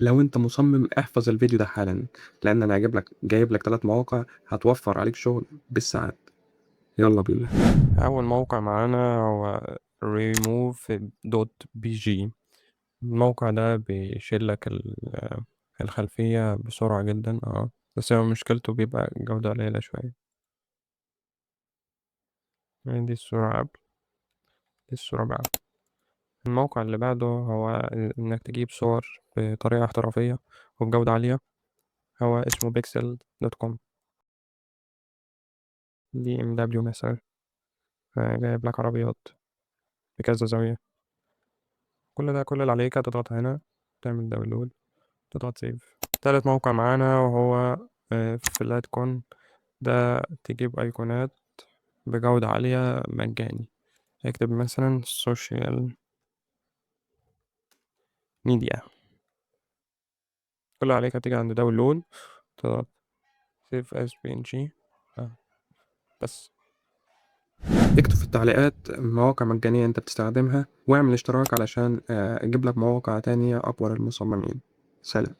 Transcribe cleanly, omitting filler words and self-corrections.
لو أنت مصمم احفظ الفيديو ده حالًا، لأن أنا جايب لك 3 مواقع هتوفّر عليك شغل بالساعات. يالّا بينا. أول موقع معانا هو remove.bg. الموقع ده بيشيل لك الخلفية بسرعة جدا، بس هو مشكلته بيبقى جودة قليلة شوية. يعني دي الصورة قبل، دي الصورة بعد. الموقع اللي بعده هو إنك تجيب صور بطريقة احترافية وبجودة عالية، هو اسمه pixel.com. دي BMW مثلا، جايب لك عربيات بكذا زاوية. كل اللي عليك هتضغط هنا، تعمل داونلود، تضغط سيف. تالت موقع معانا وهو فلاتكون. ده تجيب أيقونات بجودة عالية مجاني. اكتب مثلا سوشيال ميديا. كل اللي عليك هتيجي عند داونلود، تضغط سيف اس بي ان جي بس. اكتب في التعليقات مواقع مجانية أنت بتستخدمها، واعمل اشتراك علشان أجيب لك مواقع تانية أقوى للمصممين. سلام.